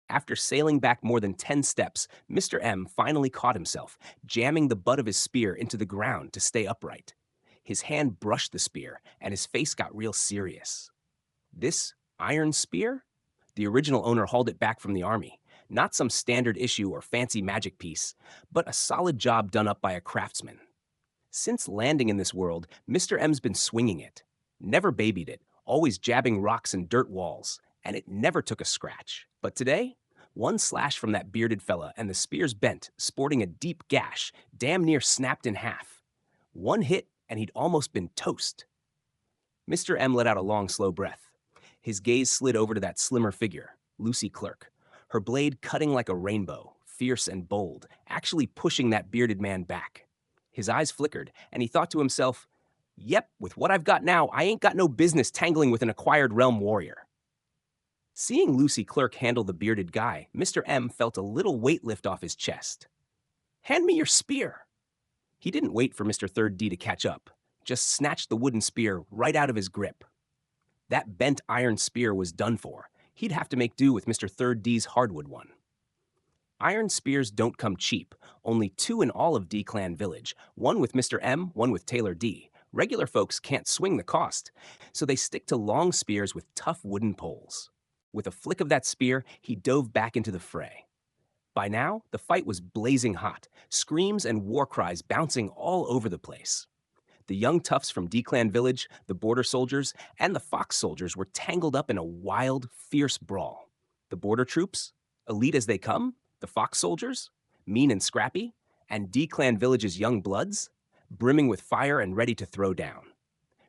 After sailing back more than 10 steps, Mr. M finally caught himself, jamming the butt of his spear into the ground to stay upright. His hand brushed the spear, and his face got real serious. This iron spear? The original owner hauled it back from the army. Not some standard issue or fancy magic piece, but a solid job done up by a craftsman. Since landing in this world, Mr. M's been swinging it. Never babied it, always jabbing rocks and dirt walls, and it never took a scratch. But today, one slash from that bearded fella and the spear's bent, sporting a deep gash, damn near snapped in half. One hit, and he'd almost been toast. Mr. M let out a long, slow breath. His gaze slid over to that slimmer figure, Lucy Clerk, her blade cutting like a rainbow, fierce and bold, actually pushing that bearded man back. His eyes flickered, and he thought to himself, "Yep, with what I've got now, I ain't got no business tangling with an acquired realm warrior." Seeing Lucy Clerk handle the bearded guy, Mr. M felt a little weight lift off his chest. "Hand me your spear." He didn't wait for Mr. Third D to catch up, just snatched the wooden spear right out of his grip. That bent iron spear was done for. He'd have to make do with Mr. Third D's hardwood one. Iron spears don't come cheap, only two in all of D-Clan Village, one with Mr. M, one with Taylor D. Regular folks can't swing the cost, so they stick to long spears with tough wooden poles. With a flick of that spear, he dove back into the fray. By now, the fight was blazing hot, screams and war cries bouncing all over the place. The young toughs from D-Clan Village, the border soldiers, and the fox soldiers were tangled up in a wild, fierce brawl. The border troops, elite as they come, the fox soldiers, mean and scrappy, and D-Clan Village's young bloods, brimming with fire and ready to throw down.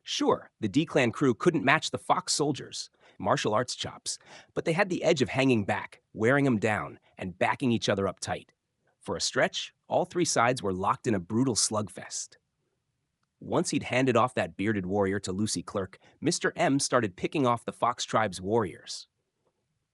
Sure, the D-Clan crew couldn't match the fox soldiers, martial arts chops, but they had the edge of hanging back, wearing them down, and backing each other up tight. For a stretch, all three sides were locked in a brutal slugfest. Once he'd handed off that bearded warrior to Lucy Clerk, Mr. M started picking off the Fox Tribe's warriors.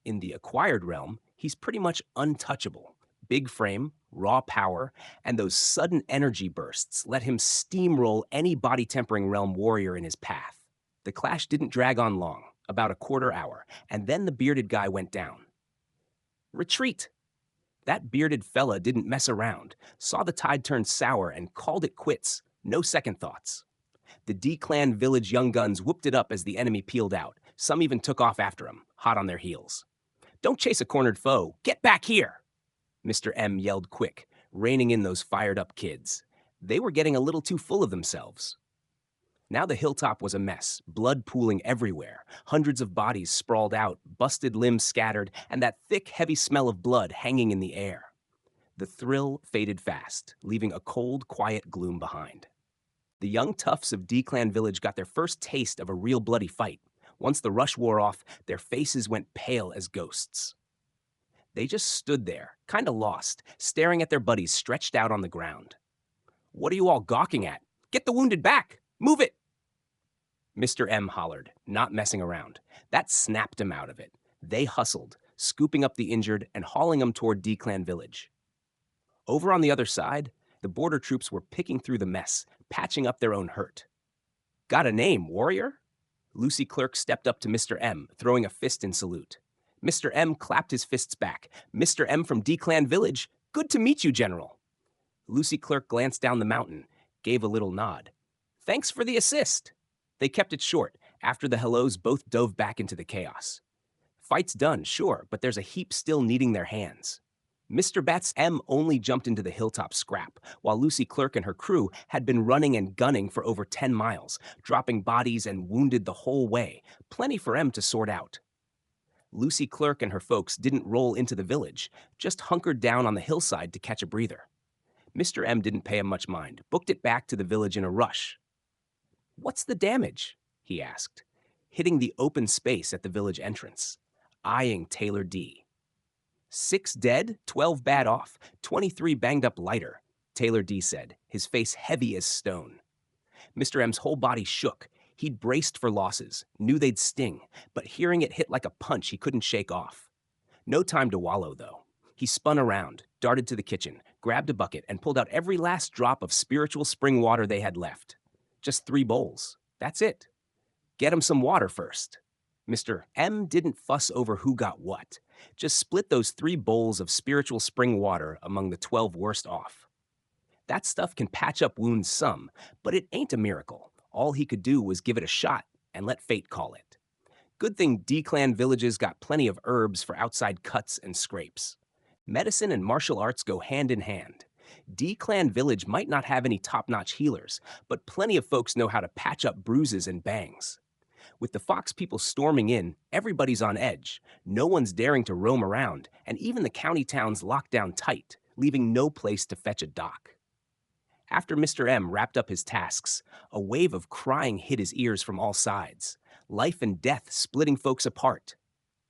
In the acquired realm, he's pretty much untouchable. Big frame, raw power, and those sudden energy bursts let him steamroll any body-tempering realm warrior in his path. The clash didn't drag on long, about a quarter hour, and then the bearded guy went down. Retreat! That bearded fella didn't mess around, saw the tide turn sour, and called it quits. No second thoughts. The D-Clan Village young guns whooped it up as the enemy peeled out. Some even took off after him, hot on their heels. "Don't chase a cornered foe. Get back here!" Mr. M yelled quick, reining in those fired-up kids. They were getting a little too full of themselves. Now the hilltop was a mess, blood pooling everywhere, hundreds of bodies sprawled out, busted limbs scattered, and that thick, heavy smell of blood hanging in the air. The thrill faded fast, leaving a cold, quiet gloom behind. The young toughs of D-Clan Village got their first taste of a real bloody fight. Once the rush wore off, their faces went pale as ghosts. They just stood there, kinda lost, staring at their buddies stretched out on the ground. "What are you all gawking at? Get the wounded back! Move it!" Mr. M hollered, not messing around. That snapped him out of it. They hustled, scooping up the injured and hauling them toward D-Clan Village. Over on the other side, the border troops were picking through the mess, patching up their own hurt. "Got a name, warrior?" Lucy Clerk stepped up to Mr. M, throwing a fist in salute. Mr. M clapped his fists back. "Mr. M from D-Clan Village. Good to meet you, General." Lucy Clerk glanced down the mountain, gave a little nod. "Thanks for the assist." They kept it short. After the hellos both dove back into the chaos. Fight's done, sure, but there's a heap still needing their hands. Mr. Bats M only jumped into the hilltop scrap, while Lucy Clerk and her crew had been running and gunning for over 10 miles, dropping bodies and wounded the whole way, plenty for M to sort out. Lucy Clerk and her folks didn't roll into the village, just hunkered down on the hillside to catch a breather. Mr. M didn't pay him much mind, booked it back to the village in a rush. "What's the damage?" he asked, hitting the open space at the village entrance, eyeing Taylor D. 6 dead, 12 bad off, 23 banged up lighter, Taylor D said, his face heavy as stone. Mr. M's whole body shook. He'd braced for losses, knew they'd sting, but hearing it hit like a punch he couldn't shake off. No time to wallow, though. He spun around, darted to the kitchen, grabbed a bucket, and pulled out every last drop of spiritual spring water they had left. Just 3 bowls. That's it. Get him some water first. Mr. M didn't fuss over who got what. Just split those 3 bowls of spiritual spring water among the 12 worst off. That stuff can patch up wounds some, but it ain't a miracle. All he could do was give it a shot and let fate call it. Good thing D-clan villages got plenty of herbs for outside cuts and scrapes. Medicine and martial arts go hand in hand. D-clan village might not have any top-notch healers, but plenty of folks know how to patch up bruises and bangs. With the Fox people storming in, everybody's on edge. No one's daring to roam around, and even the county towns locked down tight, leaving no place to fetch a dock. After Mr. M wrapped up his tasks, a wave of crying hit his ears from all sides. Life and death splitting folks apart.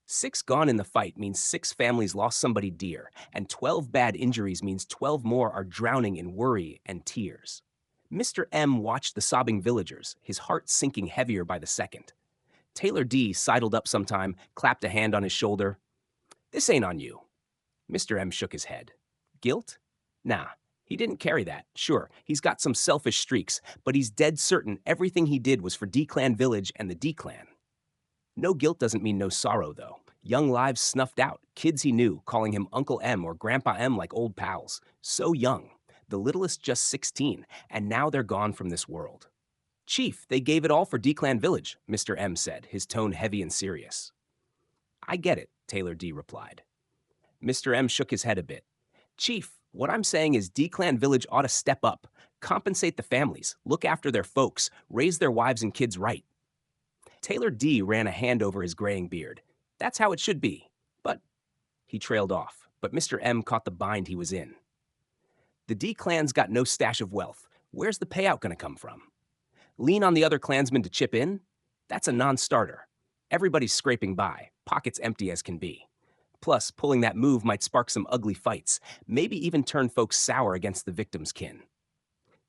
6 gone in the fight means 6 families lost somebody dear, and 12 bad injuries means 12 more are drowning in worry and tears. Mr. M watched the sobbing villagers, his heart sinking heavier by the second. Taylor D sidled up sometime, clapped a hand on his shoulder. "This ain't on you." Mr. M shook his head. Guilt? Nah, he didn't carry that. Sure, he's got some selfish streaks, but he's dead certain everything he did was for D-Clan Village and the D-Clan. No guilt doesn't mean no sorrow, though. Young lives snuffed out, kids he knew, calling him Uncle M or Grandpa M like old pals. So young. The littlest just 16, and now they're gone from this world. "Chief, they gave it all for D-Clan Village," Mr. M said, his tone heavy and serious. "I get it," Taylor D replied. Mr. M shook his head a bit. "Chief, what I'm saying is D-Clan Village ought to step up, compensate the families, look after their folks, raise their wives and kids right." Taylor D ran a hand over his graying beard. "That's how it should be. But—" He trailed off, but Mr. M caught the bind he was in. "The D-Clan's got no stash of wealth. Where's the payout going to come from? Lean on the other clansmen to chip in? That's a non-starter. Everybody's scraping by, pockets empty as can be. Plus, pulling that move might spark some ugly fights, maybe even turn folks sour against the victim's kin.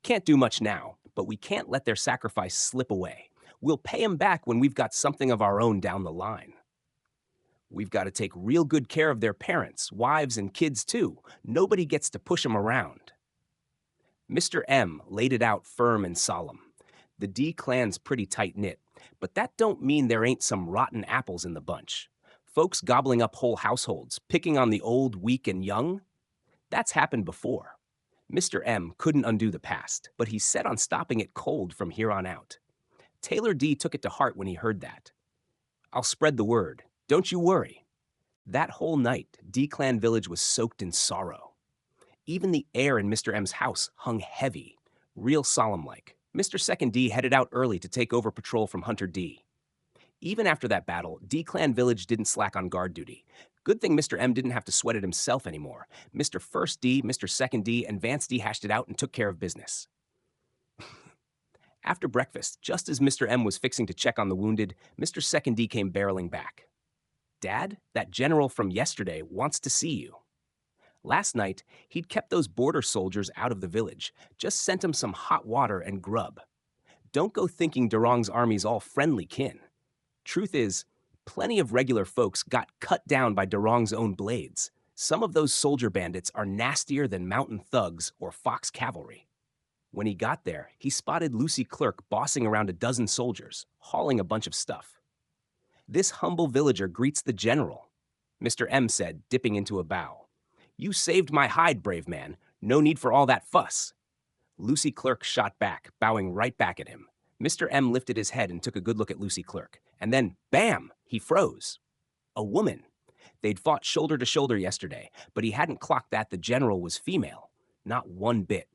Can't do much now, but we can't let their sacrifice slip away. We'll pay 'em back when we've got something of our own down the line. We've got to take real good care of their parents, wives, and kids too. Nobody gets to push 'em around." Mr. M laid it out firm and solemn. The D-Clan's pretty tight-knit, but that don't mean there ain't some rotten apples in the bunch. Folks gobbling up whole households, picking on the old, weak, and young? That's happened before. Mr. M couldn't undo the past, but he's set on stopping it cold from here on out. Taylor D took it to heart when he heard that. "I'll spread the word. Don't you worry." That whole night, D-Clan Village was soaked in sorrow. Even the air in Mr. M's house hung heavy, real solemn-like. Mr. Second D headed out early to take over patrol from Hunter D. Even after that battle, D-Clan Village didn't slack on guard duty. Good thing Mr. M didn't have to sweat it himself anymore. Mr. First D, Mr. Second D, and Vance D hashed it out and took care of business. After breakfast, just as Mr. M was fixing to check on the wounded, Mr. Second D came barreling back. "Dad, that general from yesterday wants to see you." Last night, he'd kept those border soldiers out of the village, just sent them some hot water and grub. Don't go thinking Durong's army's all friendly kin. Truth is, plenty of regular folks got cut down by Durong's own blades. Some of those soldier bandits are nastier than mountain thugs or fox cavalry. When he got there, he spotted Lucy Clerk bossing around a dozen soldiers, hauling a bunch of stuff. "This humble villager greets the general," Mr. M said, dipping into a bow. "You saved my hide, brave man. No need for all that fuss." Lucy Clerk shot back, bowing right back at him. Mr. M lifted his head and took a good look at Lucy Clerk. And then, bam, he froze. A woman. They'd fought shoulder to shoulder yesterday, but he hadn't clocked that the general was female. Not one bit.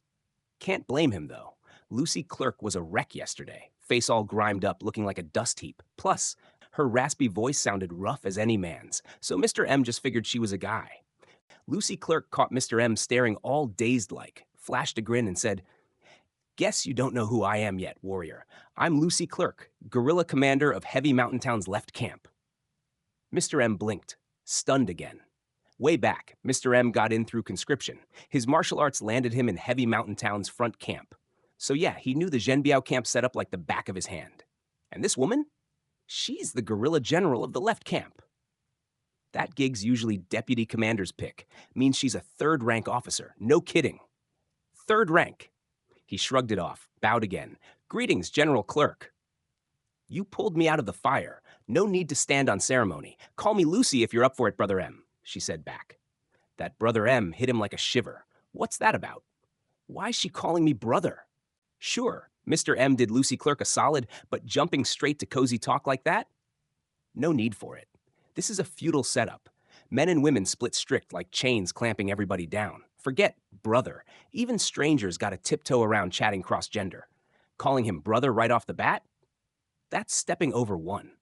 Can't blame him, though. Lucy Clerk was a wreck yesterday, face all grimed up, looking like a dust heap. Plus, her raspy voice sounded rough as any man's, so Mr. M just figured she was a guy. Lucy Clerk caught Mr. M staring all dazed-like, flashed a grin, and said, "Guess you don't know who I am yet, warrior. I'm Lucy Clerk, guerrilla commander of Heavy Mountain Town's left camp." Mr. M blinked, stunned again. Way back, Mr. M got in through conscription. His martial arts landed him in Heavy Mountain Town's front camp. So yeah, he knew the Zhenbiao camp set up like the back of his hand. And this woman? She's the guerrilla general of the left camp. That gig's usually deputy commander's pick. Means she's a third-rank officer. No kidding. Third rank. He shrugged it off, bowed again. "Greetings, General Clerk." "You pulled me out of the fire. No need to stand on ceremony. Call me Lucy if you're up for it, Brother M, she said back. That Brother M hit him like a shiver. What's that about? Why's she calling me brother? Sure, Mr. M did Lucy Clerk a solid, but jumping straight to cozy talk like that? No need for it. This is a feudal setup. Men and women split strict like chains clamping everybody down. Forget brother. Even strangers got to tiptoe around chatting cross-gender. Calling him brother right off the bat? That's stepping over one.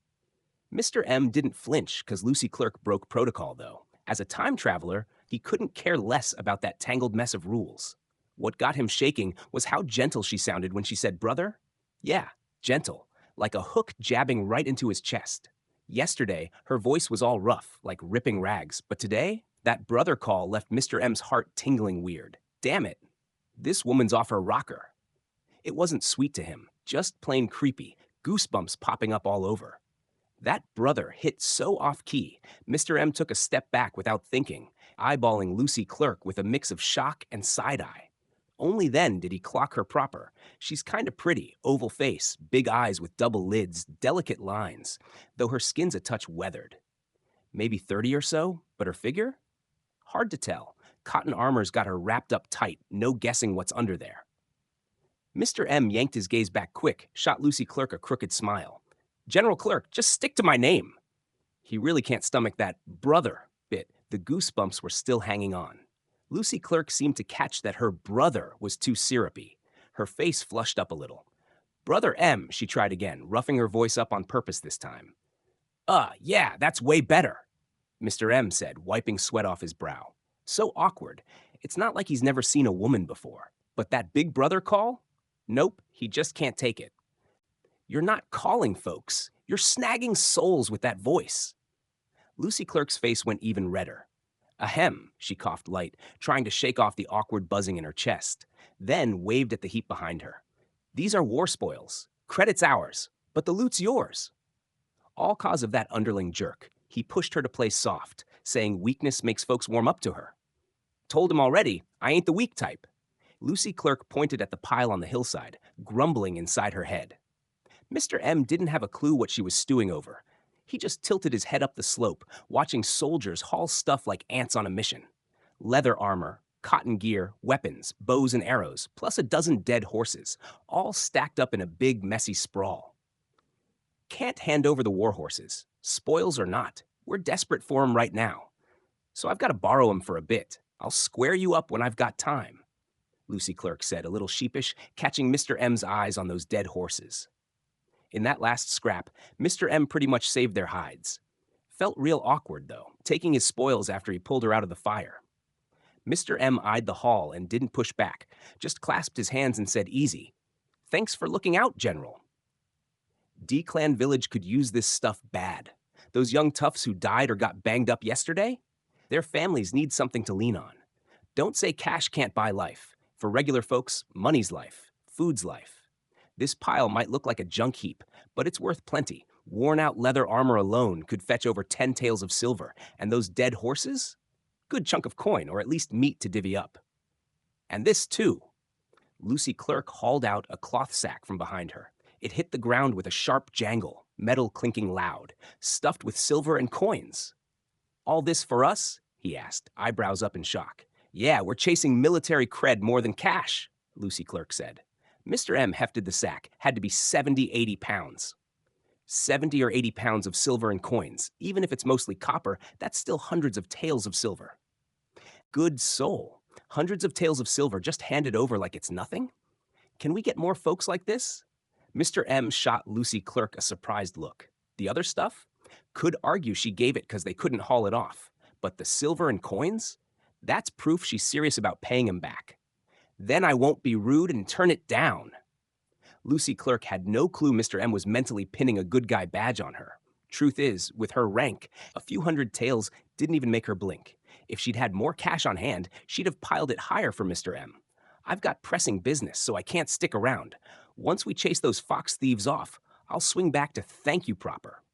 Mr. M didn't flinch because Lucy Clerk broke protocol, though. As a time traveler, he couldn't care less about that tangled mess of rules. What got him shaking was how gentle she sounded when she said brother. Yeah, gentle, like a hook jabbing right into his chest. Yesterday, her voice was all rough, like ripping rags, but today, that brother call left Mr. M's heart tingling weird. Damn it, this woman's off her rocker. It wasn't sweet to him, just plain creepy, goosebumps popping up all over. That brother hit so off-key, Mr. M took a step back without thinking, eyeballing Lucy Clerk with a mix of shock and side-eye. Only then did he clock her proper. She's kinda pretty, oval face, big eyes with double lids, delicate lines, though her skin's a touch weathered. Maybe 30 or so, but her figure? Hard to tell. Cotton armor's got her wrapped up tight, no guessing what's under there. Mr. M yanked his gaze back quick, shot Lucy Clerk a crooked smile. General Clerk, just stick to my name. He really can't stomach that brother bit. The goosebumps were still hanging on. Lucy Clerk seemed to catch that her brother was too syrupy. Her face flushed up a little. Brother M, she tried again, roughing her voice up on purpose this time. Yeah, that's way better, Mr. M said, wiping sweat off his brow. So awkward. It's not like he's never seen a woman before. But that big brother call? Nope, he just can't take it. You're not calling folks. You're snagging souls with that voice. Lucy Clerk's face went even redder. Ahem, she coughed light, trying to shake off the awkward buzzing in her chest, then waved at the heap behind her. These are war spoils. Credit's ours, but the loot's yours. All cause of that underling jerk, he pushed her to play soft, saying weakness makes folks warm up to her. Told him already, I ain't the weak type. Lucy Clerk pointed at the pile on the hillside, grumbling inside her head. Mr. M didn't have a clue what she was stewing over. He just tilted his head up the slope, watching soldiers haul stuff like ants on a mission. Leather armor, cotton gear, weapons, bows and arrows, plus a dozen dead horses, all stacked up in a big, messy sprawl. Can't hand over the war horses, spoils or not. We're desperate for 'em right now. So I've got to borrow 'em for a bit. I'll square you up when I've got time, Lucy Clerk said, a little sheepish, catching Mr. M's eyes on those dead horses. In that last scrap, Mr. M pretty much saved their hides. Felt real awkward, though, taking his spoils after he pulled her out of the fire. Mr. M eyed the haul and didn't push back, just clasped his hands and said easy, Thanks for looking out, General. D-Clan Village could use this stuff bad. Those young toughs who died or got banged up yesterday? Their families need something to lean on. Don't say cash can't buy life. For regular folks, money's life, food's life. This pile might look like a junk heap, but it's worth plenty. Worn-out leather armor alone could fetch over 10 taels of silver, and those dead horses? Good chunk of coin, or at least meat to divvy up. And this, too. Lucy Clerk hauled out a cloth sack from behind her. It hit the ground with a sharp jangle, metal clinking loud, stuffed with silver and coins. All this for us? He asked, eyebrows up in shock. Yeah, we're chasing military cred more than cash, Lucy Clerk said. Mr. M hefted the sack, had to be 70, 80 pounds. 70 or 80 pounds of silver and coins, even if it's mostly copper, that's still hundreds of taels of silver. Good soul, hundreds of taels of silver just handed over like it's nothing? Can we get more folks like this? Mr. M shot Lucy Clerk a surprised look. The other stuff? Could argue she gave it because they couldn't haul it off. But the silver and coins? That's proof she's serious about paying him back. Then I won't be rude and turn it down. Lucy Clerk had no clue Mr. M was mentally pinning a good guy badge on her. Truth is, with her rank, a few hundred taels didn't even make her blink. If she'd had more cash on hand, she'd have piled it higher for Mr. M. I've got pressing business, so I can't stick around. Once we chase those fox thieves off, I'll swing back to thank you proper.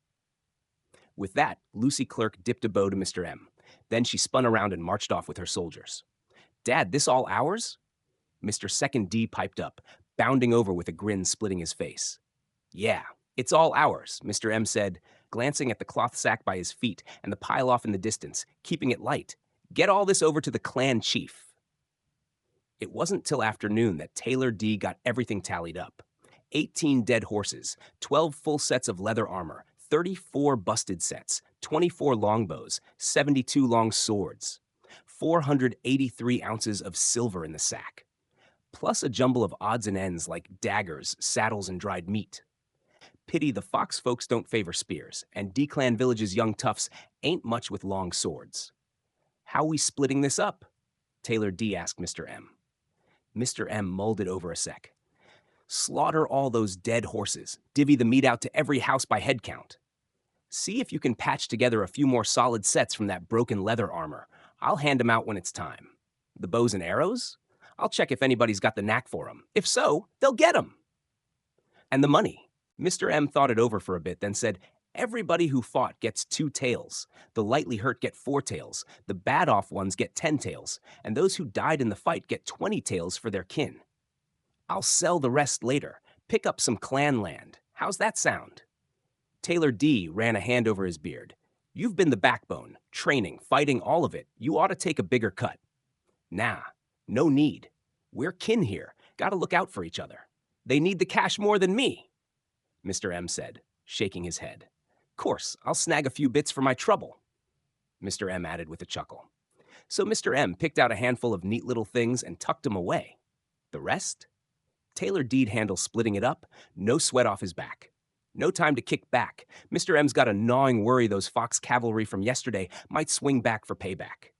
With that, Lucy Clerk dipped a bow to Mr. M. Then she spun around and marched off with her soldiers. Dad, this all ours? Mr. Second D piped up, bounding over with a grin splitting his face. Yeah, it's all ours, Mr. M said, glancing at the cloth sack by his feet and the pile off in the distance, keeping it light. Get all this over to the clan chief. It wasn't till afternoon that Taylor D got everything tallied up. 18 dead horses, 12 full sets of leather armor, 34 busted sets, 24 longbows, 72 long swords, 483 ounces of silver in the sack, plus a jumble of odds and ends like daggers, saddles, and dried meat. Pity the Fox folks don't favor spears, and D-Clan Village's young toughs ain't much with long swords. How we splitting this up? Taylor D asked Mr. M. Mr. M mulled it over a sec. Slaughter all those dead horses, divvy the meat out to every house by head count. See if you can patch together a few more solid sets from that broken leather armor. I'll hand 'em out when it's time. The bows and arrows? I'll check if anybody's got the knack for 'em. If so, they'll get 'em. And the money? Mr. M thought it over for a bit, then said, everybody who fought gets 2 tails. The lightly hurt get 4 tails. The bad off ones get 10 tails. And those who died in the fight get 20 tails for their kin. I'll sell the rest later. Pick up some clan land. How's that sound? Taylor D ran a hand over his beard. You've been the backbone, training, fighting, all of it. You ought to take a bigger cut. Nah, no need. We're kin here. Gotta look out for each other. They need the cash more than me, Mr. M said, shaking his head. Course, I'll snag a few bits for my trouble, Mr. M added with a chuckle. So Mr. M picked out a handful of neat little things and tucked them away. The rest? Taylor D'd handle splitting it up, no sweat off his back. No time to kick back. Mr. M's got a gnawing worry those Fox cavalry from yesterday might swing back for payback.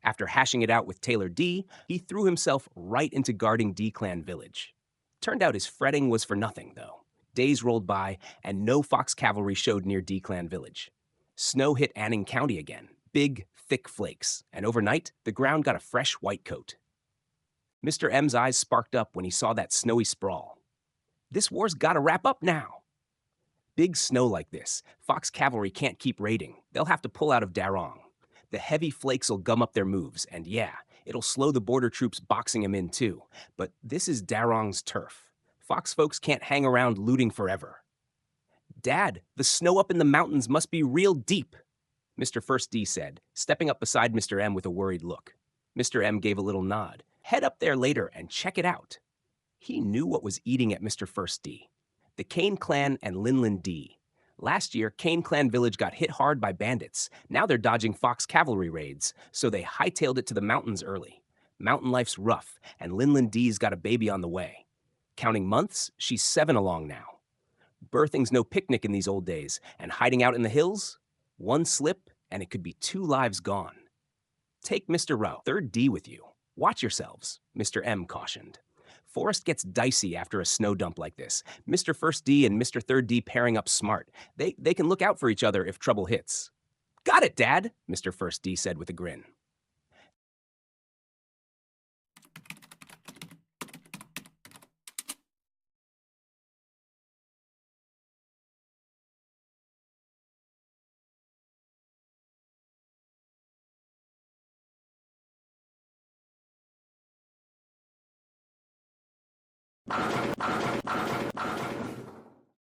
After hashing it out with Taylor D, he threw himself right into guarding D-Clan Village. Turned out his fretting was for nothing, though. Days rolled by, and no Fox cavalry showed near D-Clan Village. Snow hit Anning County again, big, thick flakes, and overnight, the ground got a fresh white coat. Mr. M's eyes sparked up when he saw that snowy sprawl. This war's gotta wrap up now. Big snow like this, Fox cavalry can't keep raiding. They'll have to pull out of Darong. The heavy flakes'll gum up their moves, and yeah, it'll slow the border troops boxing 'em in too. But this is Darong's turf. Fox folks can't hang around looting forever. Dad, the snow up in the mountains must be real deep, Mr. First D said, stepping up beside Mr. M with a worried look. Mr. M gave a little nod. Head up there later and check it out. He knew what was eating at Mr. First D. The Kane Clan and Linlin D. Last year, Kane Clan Village got hit hard by bandits. Now they're dodging Fox cavalry raids, so they hightailed it to the mountains early. Mountain life's rough, and Linlin D's got a baby on the way. Counting months, she's 7 along now. Birthing's no picnic in these old days, and hiding out in the hills? One slip, and it could be 2 lives gone. Take Mr. Rowe, 3rd D with you. Watch yourselves, Mr. M cautioned. Forest gets dicey after a snow dump like this. Mr. First D and Mr. 3rd D pairing up smart. They can look out for each other if trouble hits. Got it, Dad, Mr. First D said with a grin.